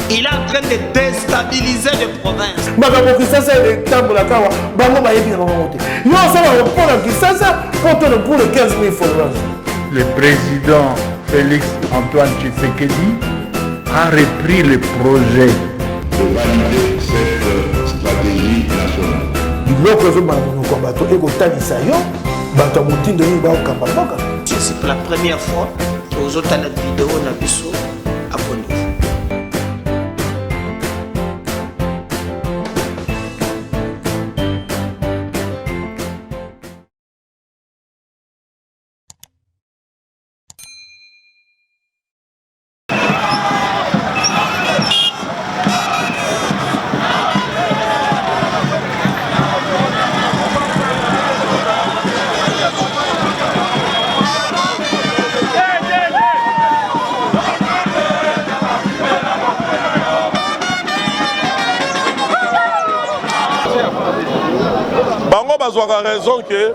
Il est en train de déstabiliser les provinces. Le président Félix Antoine Tshisekedi a repris le projet de valider cette stratégie nationale. C'est pour la première fois que vous avez une vidéo na biso abonnez-vous. a raison que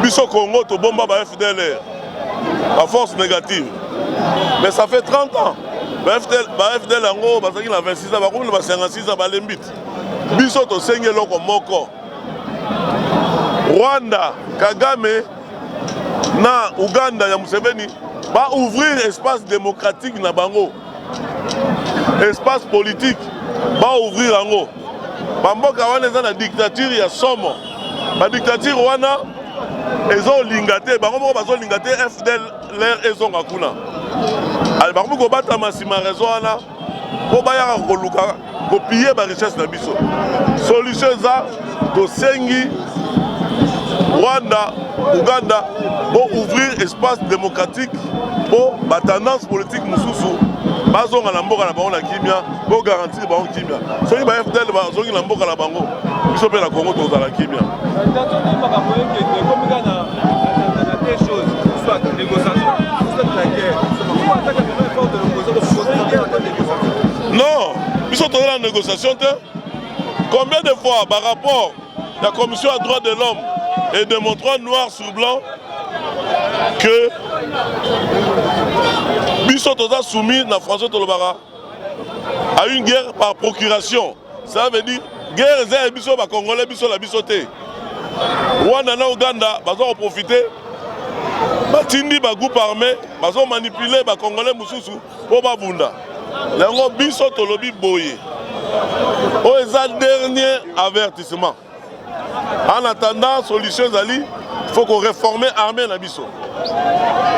Biso Congo to bomba ba FDLR à force négative. Mais ça fait 30 ans. Ba FDL yango bazaki na 26 ans, ba komela ba 56 ans ba lembit. Biso to senge loko moko. Rwanda, Kagame na Uganda ya Museveni ba ouvrir espace démocratique na bango. Espace politique ba ouvrir yango. Bamboka wana eza na dictature ya somo. Ba dictature wana ezo lingate, bango moko bazo lingate FDLR ezonga kuna. Ali bango ko bata masima réseau wana ko baya ko luka ko piller ba richesse na biso. Solution za to sengi Rwanda, Uganda pour ouvrir espace démocratique pour ba tendance politique mususu. Bazonga na mboka na bango na kimia pour garantir bango kimia. Soki ba FDL bazongi na mboka na bango biso pe na Congo to za la kimia. Non, biso to la négociation. Combien de fois par rapport la commission des droits de l'homme et démontrant noir sur blanc que Biso Toza soumis na François Tolobara à une guerre par procuration. Ça veut dire guerre zé biso ba Congolais biso la bisoté. Rwanda na Uganda bazo profiter batindi ba groupe armé bazo manipuler ba Congolais mususu pour ba bunda. Yango biso tolobi boye. O eza dernier avertissement. En attendant solution zali, il faut qu'on réforme l'armée na biso.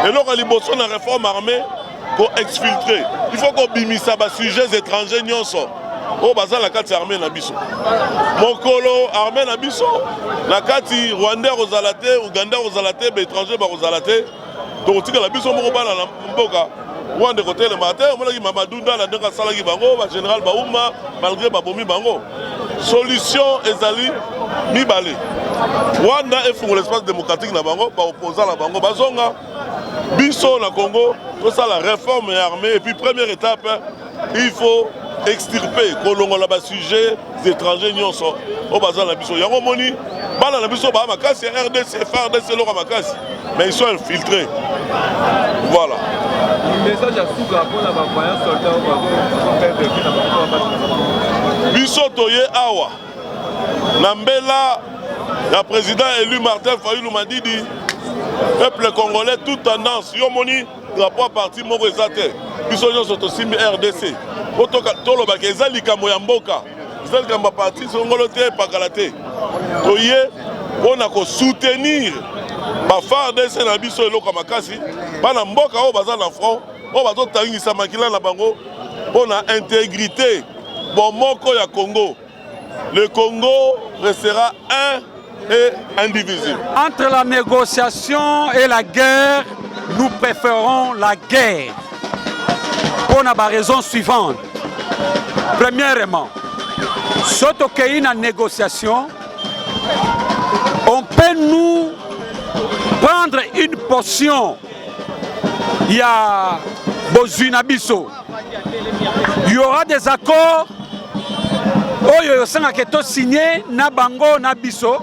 Et là, quand on a réforme armée, pour exfiltrer, il faut qu'on bimisa les sujets étrangers nyonso. Au bazar la carte armée na biso. Mokolo armée na biso, la carte Rwandais aux alaté, Ougandais aux alaté, étrangers aux alaté. Donc la biso moko bana na mboka. Rwanda côté le matin, on a dit Mamadunda la denga salagi bango, ba général Baouma malgré babomi bango. Solution ezali mibale. Rwanda est pour l'espace démocratique na bango, ba opposant la bango bazonga. Biso na Congo, tout ça la réforme armée et puis première étape, il faut extirper kolongola ba sujet étrangers nyonso au bazar na biso. Yango moni bana na biso ba makasi RDC FARDC lo makasi, mais ils sont infiltrés. Voilà. Message à Souga pour la voyance soldat au Biso toye awa. Nambela, le président élu Martin Fayulu m'a dit, peuple congolais, toute tendance, yomoni, drapeau parti moko ezate. Biso nyo soto simi RDC. Tolo bakeza likamo ya mboka. Zali kamba parti songolote pakalate. Toye, on a ko soutenir ba FARDC na biso eloko makasi. Bana mboka o baza na front, o bazo tangisa makila na bango. On a intégrité. Bon moko ya Congo. Le Congo restera un et indivisible. Entre la négociation et la guerre, nous préférons la guerre. Pour la raison suivante. Premièrement, surtout qu'il y a une négociation, on peut nous prendre une portion. Il y a Bozuna Bisso. Il y aura des accords. Oyo sanga que to signé na bango na biso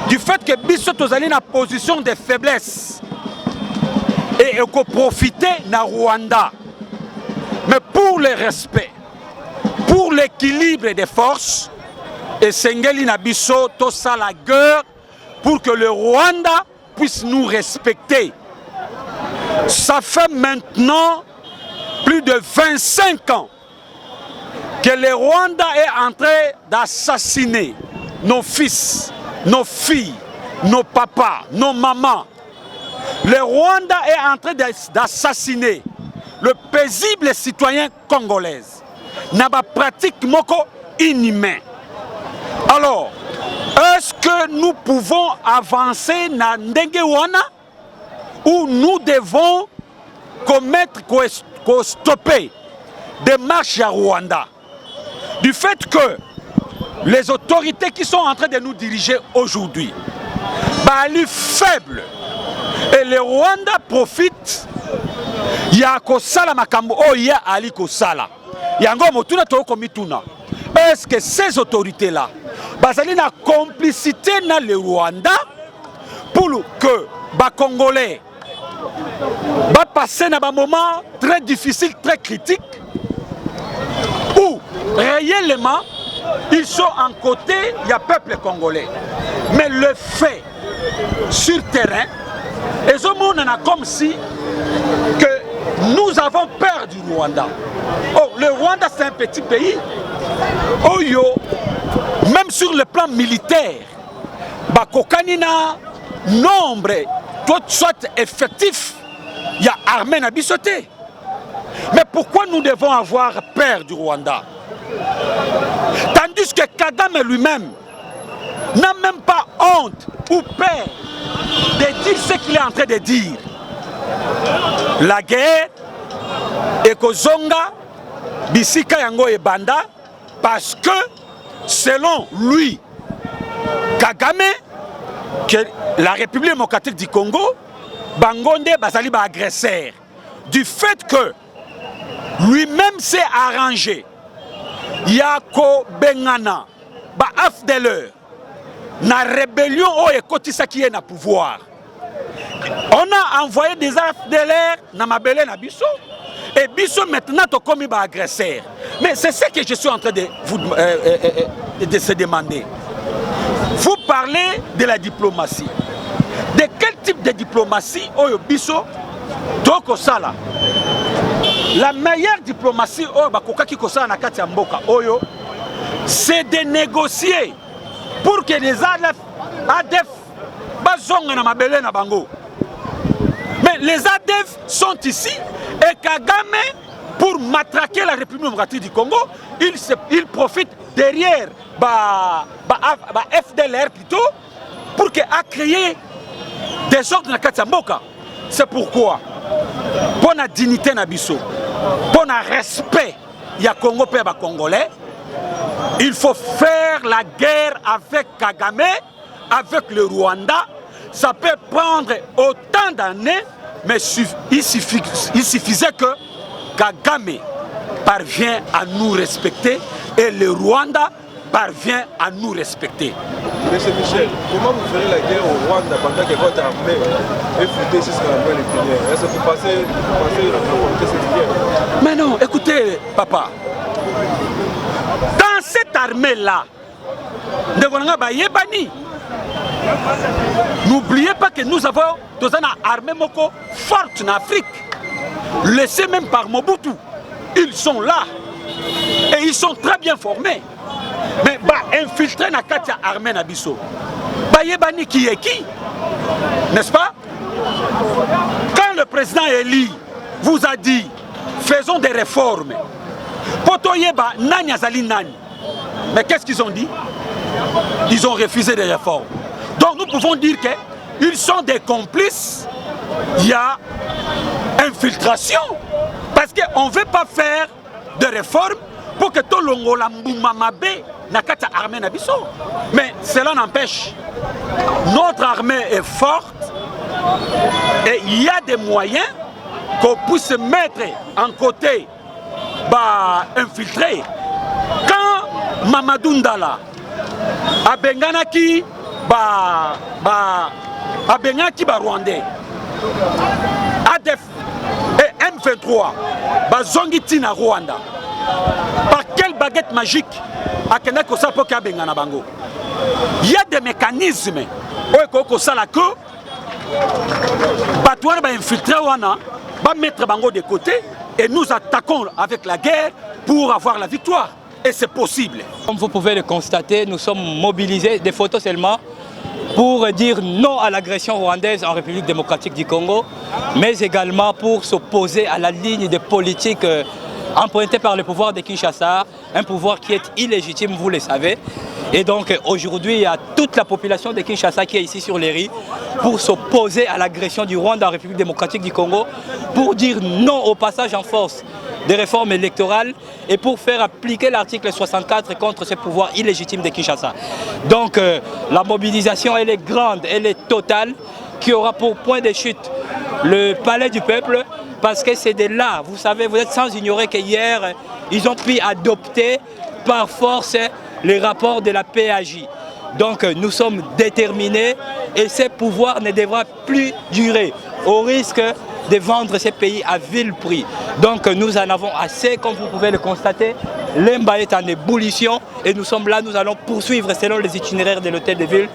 du fait que biso tozali na position de faiblesse et qu'on profiter na Rwanda Mais pour le respect, pour l'équilibre des forces, et Sengeli Nabiso, tout ça la guerre, pour que le Rwanda puisse nous respecter. Ça fait maintenant plus de 25 ans que le Rwanda est en train d'assassiner nos fils, nos filles, nos papas, nos mamans. Le Rwanda est en train d'assassiner le paisible citoyen congolais. N'a pas pratique moko inhumain. Alors, est-ce que nous pouvons avancer dans Ndengewana ou nous devons stopper des marches à Rwanda? Du fait que les autorités qui sont en train de nous diriger aujourd'hui, bali faibles, et le Rwanda profite, il y a Kosala Makambo, oh il y a Ali Kosala. Yango Motuna Toko Mituna. Est-ce que ces autorités-là, basali na complicité dans le Rwanda pour que les Congolais passent un moment très difficile, très critique, où réellement ils sont en côté du peuple congolais. Mais le fait sur terrain, et ce monde a comme si que nous avons peur du Rwanda. Oh, le Rwanda c'est un petit pays. Oh yo, même sur le plan militaire, Bakokanina, nombre, soit effectif, il y a armée na bisoté. Mais pourquoi nous devons avoir peur du Rwanda? Tandis que Kagame lui-même n'a même pas honte ou peur de dire ce qu'il est en train de dire. La guerre, Ekozonga, Bisika Yango et Banda, parce que selon lui, Kagame, que la République démocratique du Congo, Bangonde Bazali ba agresseur. Du fait que lui-même s'est arrangé, Yako Bengana, ba afdeleur, na rébellion au ekotisa qui est na pouvoir. On a envoyé des afdeleurs na mabele na biso, et biso maintenant to comme ba agresseur. Mais c'est ce que je suis en train de vous de se demander. Vous parlez de la diplomatie. De quel type de diplomatie oyo biso toko sala? La meilleure diplomatie oyo bakokaki kosala na kati ya mboka oyo, c'est de négocier pour que les ADF bazonga na mabele na bango. Mais les ADF sont ici et Kagame, pour matraquer la République démocratique du Congo, il profite derrière FDLR plutôt pour créer des ordres na kati ya mboka. C'est pourquoi, pour la dignité na biso, pour le respect ya Congo pe ba Congolais, il faut faire la guerre avec Kagame, avec le Rwanda. Ça peut prendre autant d'années, mais il suffisait que Kagame parvient à nous respecter et le Rwanda parvient à nous respecter. Monsieur Michel, comment vous ferez la guerre au Rwanda pendant que votre armée est foutée jusqu'à la moelle épinière? Est-ce que vous pensez cette guerre? Mais non, écoutez, papa. Dans cette armée-là, n'oubliez pas que nous avons une armée forte en Afrique, laissée même par Mobutu. Ils sont là et ils sont très bien formés. Mais infiltrer na katia armée na biso. Yebani qui est qui? N'est-ce pas? Quand le président Eli vous a dit faisons des réformes, Potoyeba nani azali nani. Mais qu'est-ce qu'ils ont dit? Ils ont refusé des réformes. Donc nous pouvons dire qu'ils sont des complices. Il y a infiltration. Parce qu'on ne veut pas faire de réformes pour que tout le monde n'a qu'à armée na biso. Mais cela n'empêche, notre armée est forte et il y a des moyens qu'on puisse se mettre en côté infiltré. Quand Mamadou Ndala a benganaki Rwandais, ADF et M23 bazongi tina Rwanda. Par quelle baguette magique akenda ko sa poka benga na bango? Il y a des mécanismes ko sala que batouana ba infiltrer wana ba mettre bango de côté et nous attaquons avec la guerre pour avoir la victoire. Et c'est possible. Comme vous pouvez le constater, nous sommes mobilisés, des photos seulement, pour dire non à l'agression rwandaise en République démocratique du Congo, mais également pour s'opposer à la ligne de politique empruntée par le pouvoir de Kinshasa, un pouvoir qui est illégitime, vous le savez. Et donc aujourd'hui, il y a toute la population de Kinshasa qui est ici sur les rues pour s'opposer à l'agression du Rwanda en République démocratique du Congo, pour dire non au passage en force des réformes électorales et pour faire appliquer l'article 64 contre ce pouvoir illégitime de Kinshasa. Donc la mobilisation, elle est grande, elle est totale, qui aura pour point de chute le palais du peuple, parce que c'est de là, vous savez, vous êtes sans ignorer qu'hier, ils ont pu adopter par force les rapports de la PAJ. Donc nous sommes déterminés et ce pouvoir ne devra plus durer au risque de vendre ces pays à vil prix. Donc nous en avons assez, comme vous pouvez le constater. L'Emba est en ébullition et nous sommes là, nous allons poursuivre selon les itinéraires de l'hôtel de ville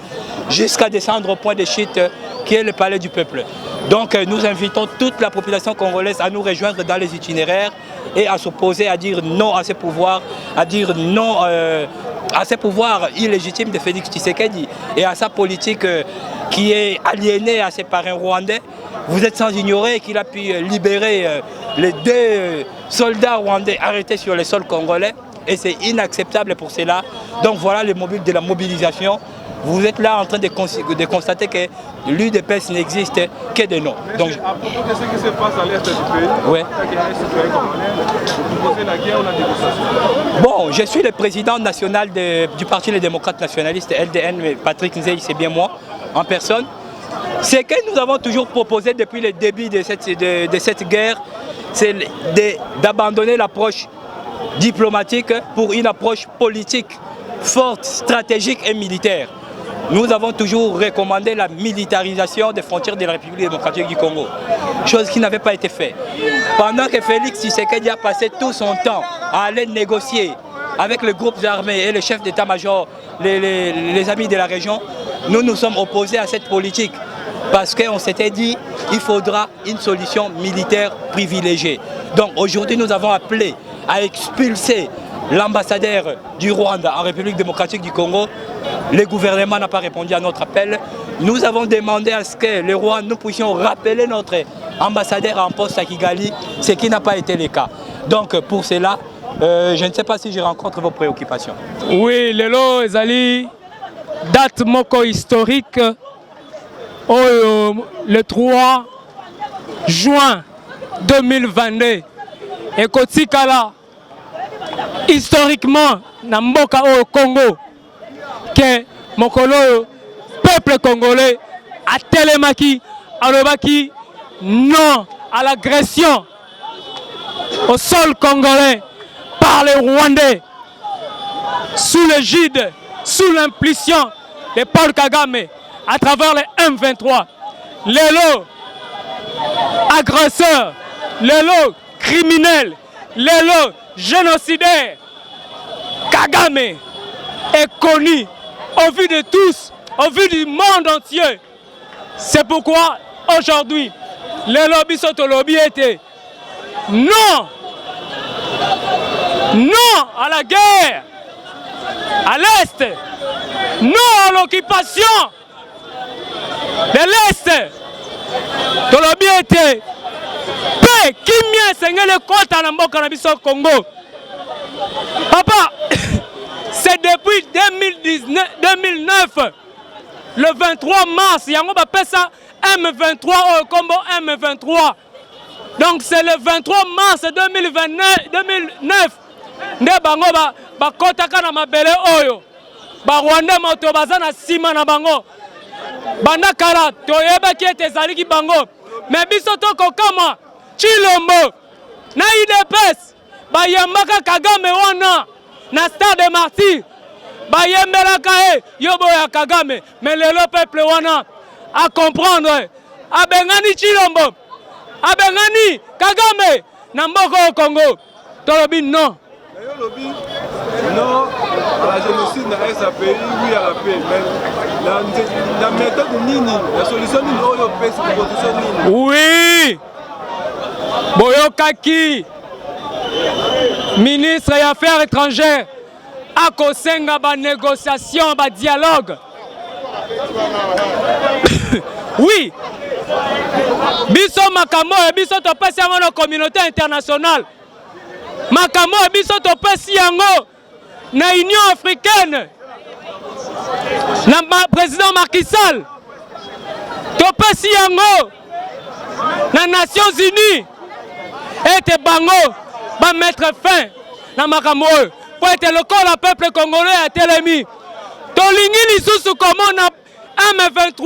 jusqu'à descendre au point de chute qui est le palais du peuple. Donc nous invitons toute la population congolaise à nous rejoindre dans les itinéraires et à s'opposer, à dire non à ces pouvoirs, à dire non à ces pouvoirs illégitimes de Félix Tshisekedi et à sa politique qui est aliénée à ses parrains rwandais. Vous êtes sans ignorer qu'il a pu libérer les 2 soldats rwandais arrêtés sur les sols congolais et c'est inacceptable pour cela. Donc voilà le mobile de la mobilisation. Vous êtes là en train de constater que l'UDPS n'existe que de nom. Donc, à propos de ce qui se passe à l'est du pays, ouais. Vous proposez la guerre ou la négociation? Bon, je suis le président national du Parti Les Démocrates Nationalistes, LDN, mais Patrick Nzei, c'est bien moi, en personne. Ce que nous avons toujours proposé depuis le début de cette guerre, c'est d'abandonner l'approche diplomatique pour une approche politique, forte, stratégique et militaire. Nous avons toujours recommandé la militarisation des frontières de la République démocratique du Congo, chose qui n'avait pas été faite. Pendant que Félix Tshisekedi a passé tout son temps à aller négocier avec les groupes armés et les chefs d'état-major, les amis de la région, nous nous sommes opposés à cette politique parce qu'on s'était dit qu'il faudra une solution militaire privilégiée. Donc aujourd'hui, nous avons appelé à expulser l'ambassadeur du Rwanda en République démocratique du Congo. Le gouvernement n'a pas répondu à notre appel. Nous avons demandé à ce que le Rwanda, nous puissions rappeler notre ambassadeur en poste à Kigali, ce qui n'a pas été le cas. Donc pour cela, je ne sais pas si je rencontre vos préoccupations. Oui, lelo ezali date moko historique le 3 juin 2022 et kotikala historiquement na mboka au Congo que mokolo peuple congolais a telemaki alobaki non à l'agression au sol congolais par les Rwandais sous l'égide, sous l'impulsion de Paul Kagame à travers les M23. Les lots agresseurs, les lots criminels, les lots génocidaires. Kagame est connu au vu de tous, au vu du monde entier. C'est pourquoi aujourd'hui, les lobbies sont au lobby été non, non à la guerre à l'Est, non à l'occupation de l'Est. Au lobby été paix qui mien seigneur le compte à l'amboka na biso Congo. Papa, c'est depuis 2009, le 23 mars, il y a un ça M23 au combo M23. Donc c'est le 23 mars 2009. Nde bango ba kotaka na mabele oyo. Ba Rwanda moto bazana sima na bango. Banda kala toyeba ki ete zaliki bango. Mais biso to kokama Chilombo na IDPS ba yambaka Kagame wana na stade Martyr ba yembelaka yobo ya Kagame. Mais le peuple wana à comprendre a bengani Chilombo abengani Kagame na mboka au Congo. Tolobi non. Non, à la génocide, dans SAPI, oui à la paix, mais la méthode nini, la solution nini, oui, Boyokaki, ministre des Affaires étrangères, a kosenga ba négociation, ba dialogue. Oui, biso makamo et biso topesi yango na communauté internationale. Makamo et biso topesi yango na Union africaine. Na président Macky Sall. Topesi yango na Nations Unies. Et bango va mettre fin na makamo pour être le corps le peuple congolais à Telemi. Tolingi lisusu comment na M23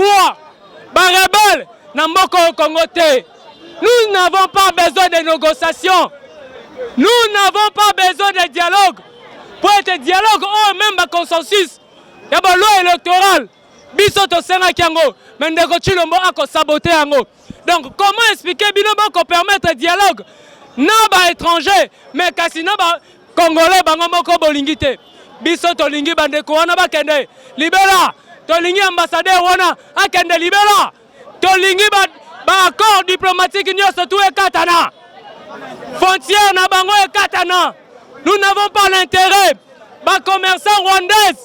ba rebelle na mboko Congo te. Nous n'avons pas besoin de négociations. Nous n'avons pas besoin de dialogue. Pour être dialogue, oh même un consensus. Il y a une loi électorale. Biso to senga kiango. Mais ndeko chilombo ako saboter yango. Donc comment expliquer binombo qu'on permettre dialogue? Na ba étranger, mais kasino ba congolais bango moko bolingite. Biso to lingi bandeko wana ba kende. Libera. To lingi ambassadeur wana akende libera. To lingi ba accord diplomatique nyoso tout e katana. Frontière na bango e katana. Nous n'avons pas l'intérêt. Ba commerçant rwandais.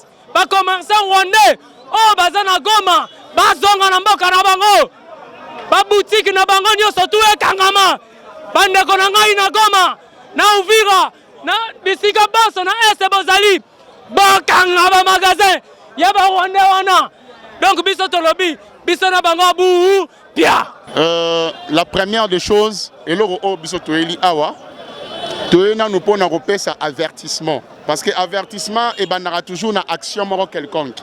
Oh bazana Goma, bazonga na mboka na bango. Ba boutique na bango nyoso tout e kangama. Bandeko na ngai na Goma, na Uvira, na bisika baso na Ese Bozali. Bakanga ba magasin. Ya ba rwandais wana. Donc biso to lobby, biso na bango bu pia. La première des choses, et le biso to eli awa. Toyena nous pona repesa avertissement parce que avertissement et banara toujours une action moro quelconque.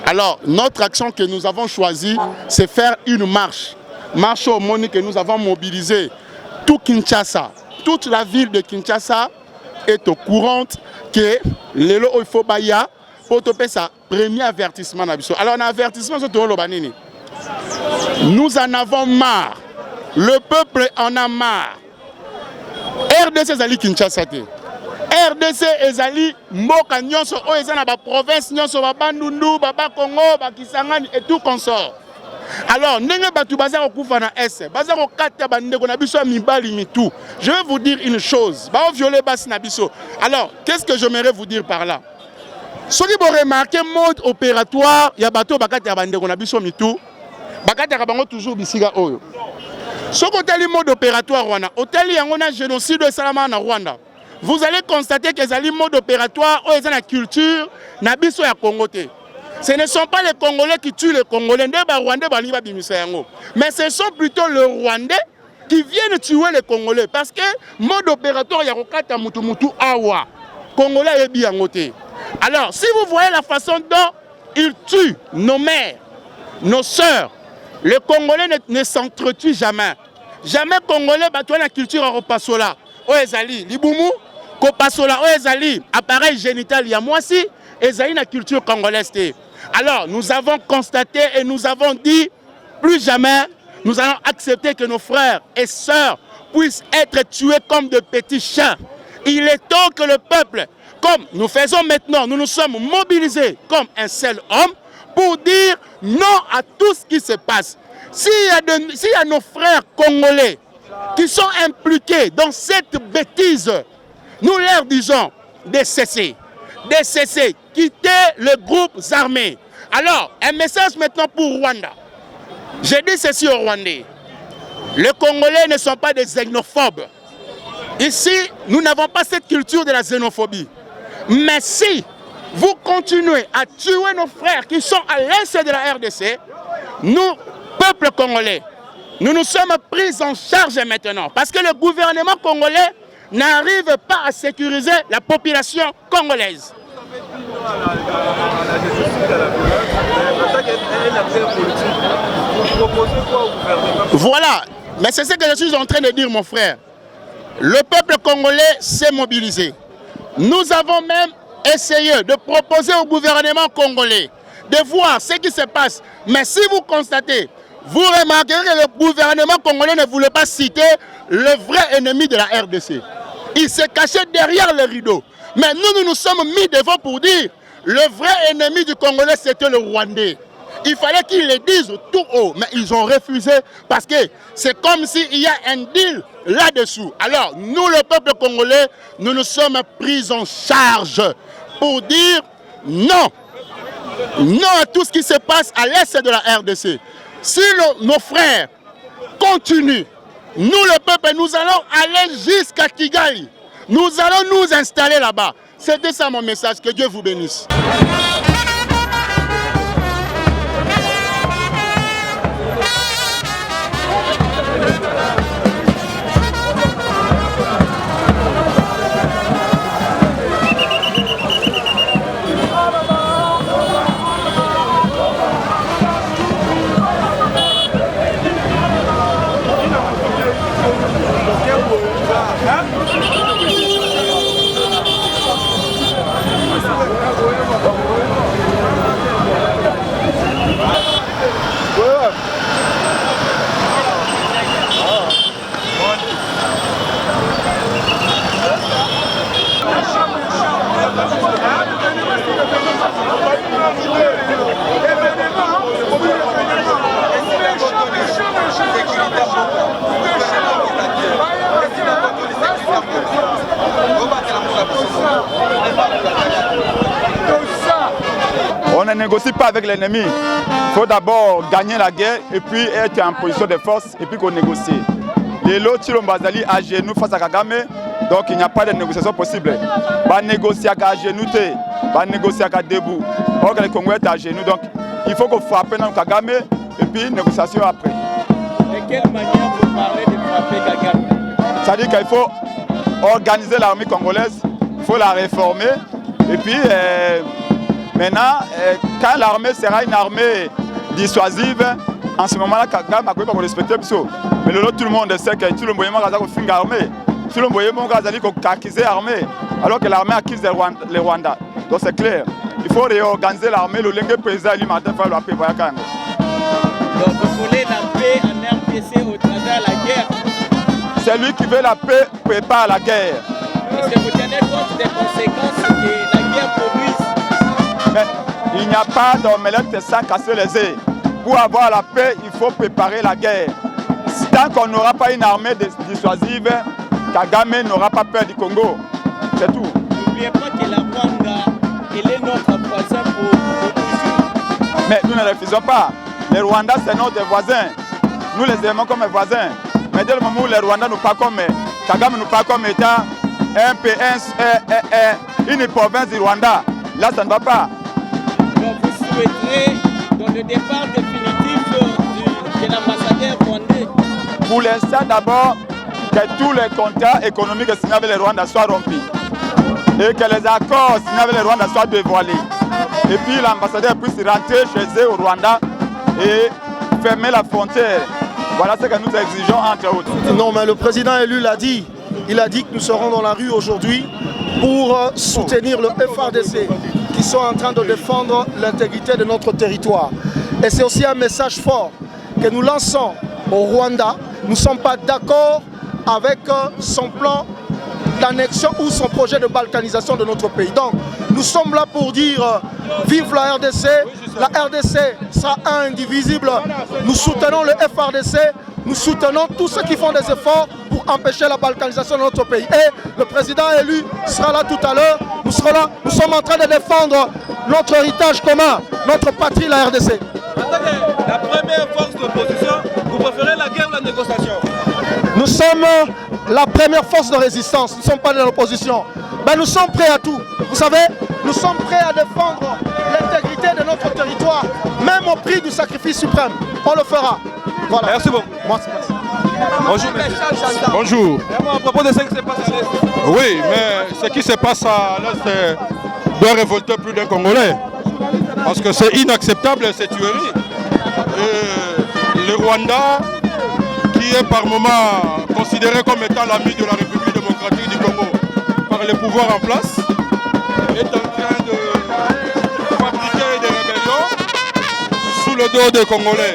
Alors notre action que nous avons choisi c'est faire une marche au monde que nous avons mobilisé tout Kinshasa, toute la ville de Kinshasa est au courant que lelo il faut baya pour toper ça premier avertissement na biso. Alors un avertissement sur tolo banini. Nous en avons marre. Le peuple en a marre. RDC ezali Kinshasa te. RDC ezali mboka nyonso o ezana ba province nyonso ba Bandundu, ba Kongo, ba Kisangani et tout consort. Alors ndenge batu baza kokufa na est, baza kokata bandeko na biso mibali mitu. Je vais vous dire une chose, ba violer bas na biso. Alors, qu'est-ce que j'aimerais vous dire par là? Soki bo remarquer mode opératoire ya bato bakata bandeko na biso mitu, bakata bango toujours bisika oyo. Ce côté mode opératoire Rwanda, hôtel yangona génocide de Salama en Rwanda. Vous allez constater que les mode opératoire ou la culture na biso ya Congo te. Ce ne sont pas les Congolais qui tuent les Congolais, mais ce sont plutôt les Rwandais qui viennent tuer les Congolais parce que mode opératoire ya kokata mutu mutu awa. Congolais est bien noté. Alors, si vous voyez la façon dont ils tuent nos mères, nos sœurs, les Congolais ne s'entretuent jamais. Jamais Congolais battent la culture europasola. Oezali, Libumu, Kopasola, Oezali, appareil génital, ya moi si, Ezali la culture congolaise. Alors, nous avons constaté et nous avons dit, plus jamais, nous allons accepter que nos frères et sœurs puissent être tués comme de petits chiens. Il est temps que le peuple, comme nous faisons maintenant, nous nous sommes mobilisés comme un seul homme, pour dire non à tout ce qui se passe. S'il y a nos frères congolais qui sont impliqués dans cette bêtise, nous leur disons de cesser, quitter les groupes armés. Alors, un message maintenant pour Rwanda. J'ai dit ceci aux Rwandais. Les Congolais ne sont pas des xénophobes. Ici, nous n'avons pas cette culture de la xénophobie. Mais si vous continuez à tuer nos frères qui sont à l'est de la RDC, nous, peuple congolais, nous nous sommes pris en charge maintenant. Parce que le gouvernement congolais n'arrive pas à sécuriser la population congolaise. Voilà, mais c'est ce que je suis en train de dire, mon frère. Le peuple congolais s'est mobilisé. Nous avons même essayé de proposer au gouvernement congolais de voir ce qui se passe. Mais si vous constatez, vous remarquerez que le gouvernement congolais ne voulait pas citer le vrai ennemi de la RDC. Il s'est caché derrière le rideau. Mais nous nous sommes mis devant pour dire le vrai ennemi du Congolais, c'était le Rwandais. Il fallait qu'ils le disent tout haut, mais ils ont refusé parce que c'est comme s'il y a un deal là-dessous. Alors, nous, le peuple congolais, nous nous sommes pris en charge pour dire non. Non à tout ce qui se passe à l'est de la RDC. Si nos frères continuent, nous, le peuple, nous allons aller jusqu'à Kigali. Nous allons nous installer là-bas. C'était ça mon message. Que Dieu vous bénisse. On ne négocie pas avec l'ennemi. Il faut d'abord gagner la guerre et puis être en position de force et puis qu'on négocie. Les lots Chilombazali à genoux face à Kagame, donc il n'y a pas de négociation possible. Va négocier à genoux, va négocier à debout. Or que le Congo est à genoux, donc il faut qu'on frappe dans Kagame et puis négociation après. De quelle manière vous parlez de frapper Kagame? C'est-à-dire qu'il faut organiser l'armée congolaise, il faut la réformer et puis maintenant, quand l'armée sera une armée dissuasive, en ce moment-là, Kagame ne peut pas respecter. Mais tout le monde sait que tout le monde est une armée. Tout le monde est acquis armée, alors que l'armée acquise le Rwanda. Donc c'est clair. Il faut réorganiser l'armée. Le lingue président lui-même faire la paix. Donc vous voulez la paix en RDC au travers de la guerre? C'est lui qui veut la paix, prépare la guerre. Est-ce que vous tenez compte des conséquences que la guerre produise? Mais il n'y a pas d'omelette sans casser les œufs. Pour avoir la paix, il faut préparer la guerre. Tant qu'on n'aura pas une armée dissuasive, Kagame n'aura pas peur du Congo. C'est tout. N'oubliez pas que la Rwanda, elle est notre voisin pour toujours. Mais nous ne refusons pas. Le Rwanda, c'est notre voisin. Nous les aimons comme voisins. Mais dès le moment où les Rwandais nous parlent comme Kagame nous parle comme État, une province du Rwanda, là ça ne va pas. Donc vous souhaiterez dans le départ définitif de l'ambassadeur rwandais? Pour l'instant d'abord, que tous les contrats économiques signés avec le Rwanda soient rompus. Et que les accords signés avec le Rwanda soient dévoilés. Et puis l'ambassadeur puisse rentrer chez eux au Rwanda et fermer la frontière. Voilà ce que nous exigeons entre autres. Non, mais le président élu l'a dit. Il a dit que nous serons dans la rue aujourd'hui pour soutenir le FARDC qui sont en train de défendre l'intégrité de notre territoire. Et c'est aussi un message fort que nous lançons au Rwanda. Nous ne sommes pas d'accord avec son plan d'annexion ou son projet de balkanisation de notre pays. Donc, nous sommes là pour dire vive la RDC. La RDC sera indivisible. Nous soutenons le FARDC. Nous soutenons tous ceux qui font des efforts pour empêcher la balkanisation de notre pays. Et le président élu sera là tout à l'heure. Nous serons là. Nous sommes en train de défendre notre héritage commun, notre patrie, la RDC. La première force d'opposition, vous préférez la guerre ou la négociation? Nous sommes la première force de résistance. Nous ne sommes pas de l'opposition. Ben, nous sommes prêts à tout. Vous savez, nous sommes prêts à défendre l'intégrité de notre territoire, même au prix du sacrifice suprême. On le fera. Voilà. Merci beaucoup. Bonjour. Bonjour. À propos de ce qui se passe à l'Est. Oui, mais ce qui se passe à l'Est doit révolter plus d'un Congolais. Parce que c'est inacceptable ces tueries. Et le Rwanda, qui est par moments considéré comme étant l'ami de la République démocratique du Congo par les pouvoirs en place, est en train de fabriquer des rébellions sous le dos des Congolais.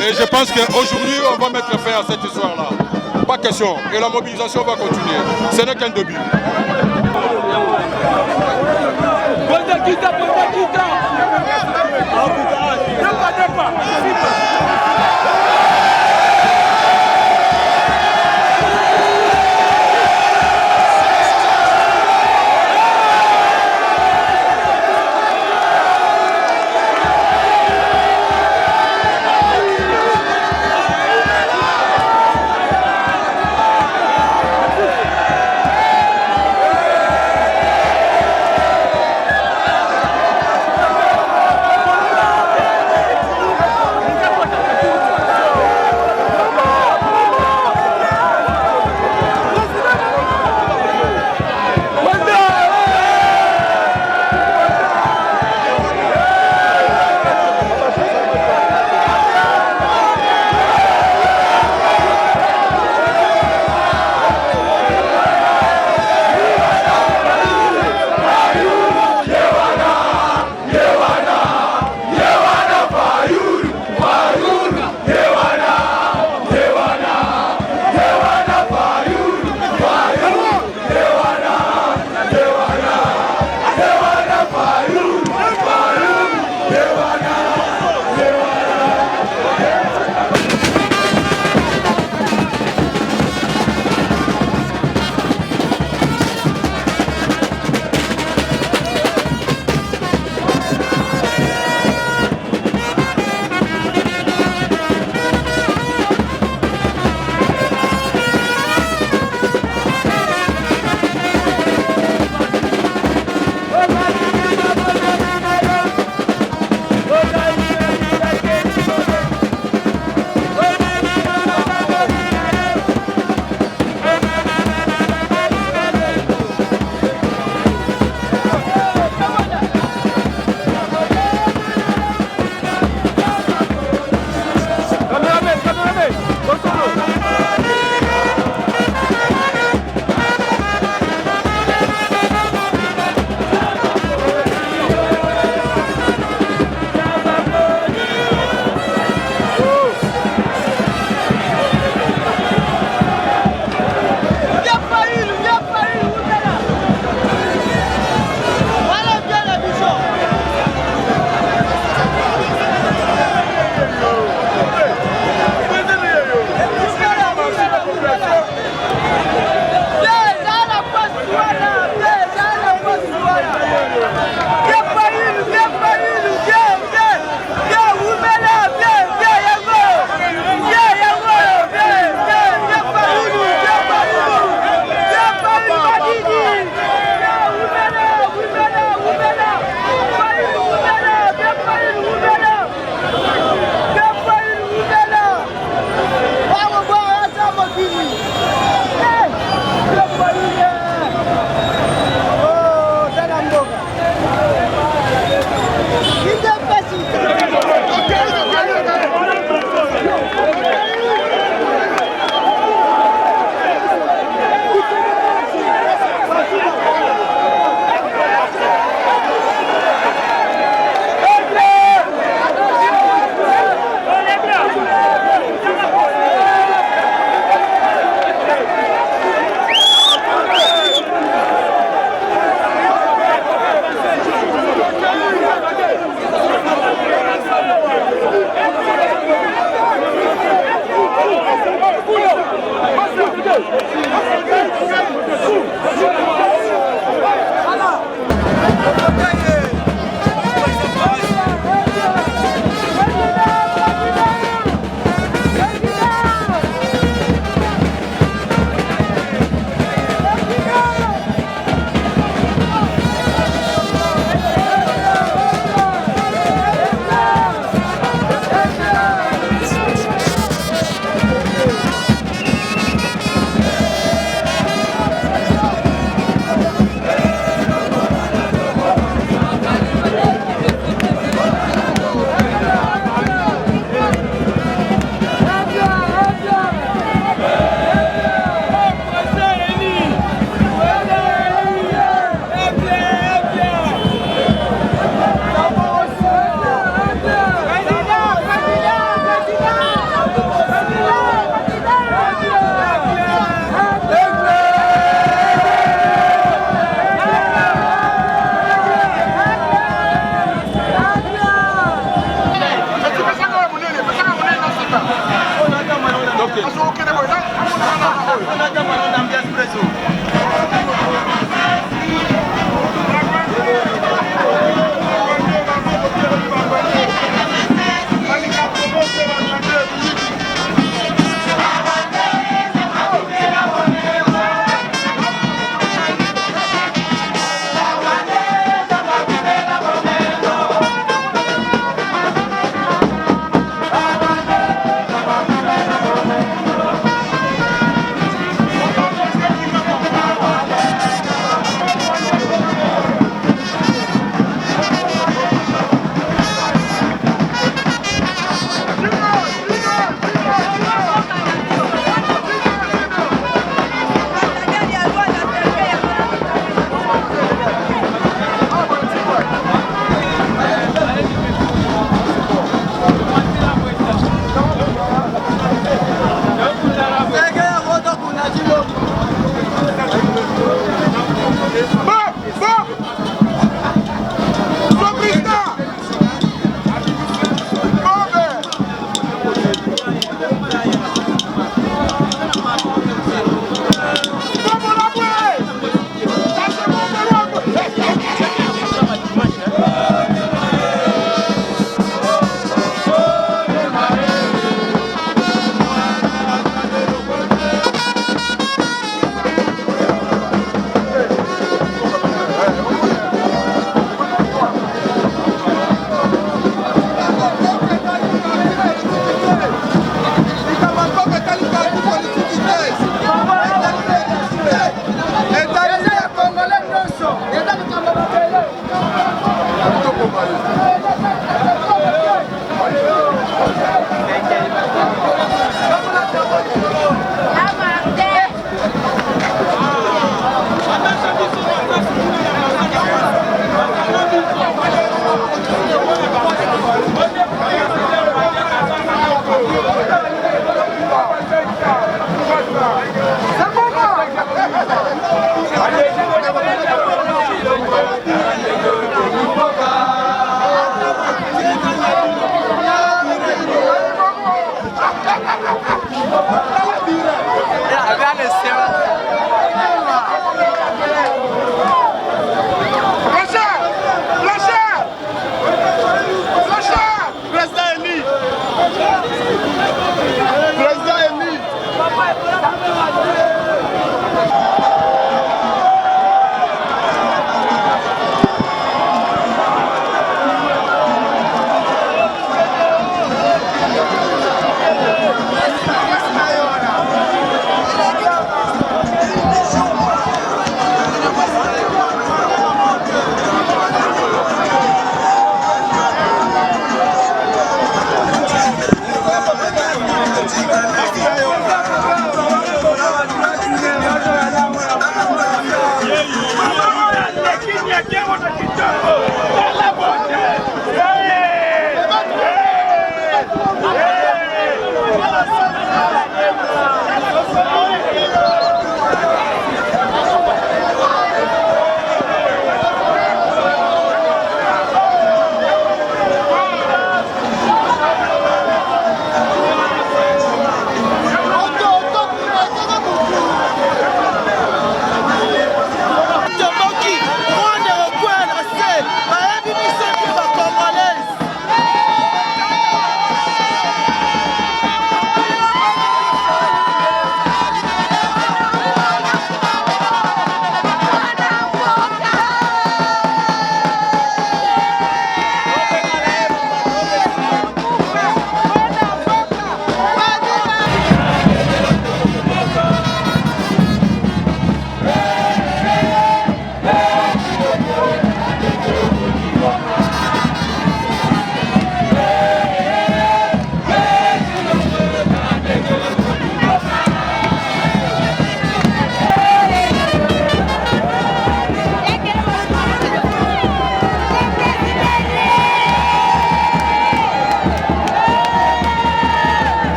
Et je pense qu'aujourd'hui, on va mettre fin à cette histoire-là. Pas question. Et la mobilisation va continuer. Ce n'est qu'un début.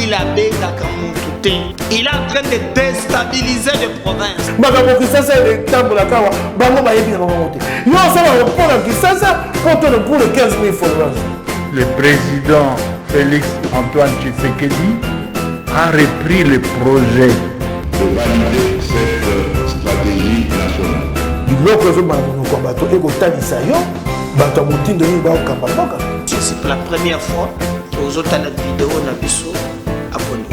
il a il est en train de déstabiliser les provinces. Le président Félix Antoine Tshisekedi a repris le projet de valider cette stratégie nationale. C'est la première fois que vous avez une vidéo abonné.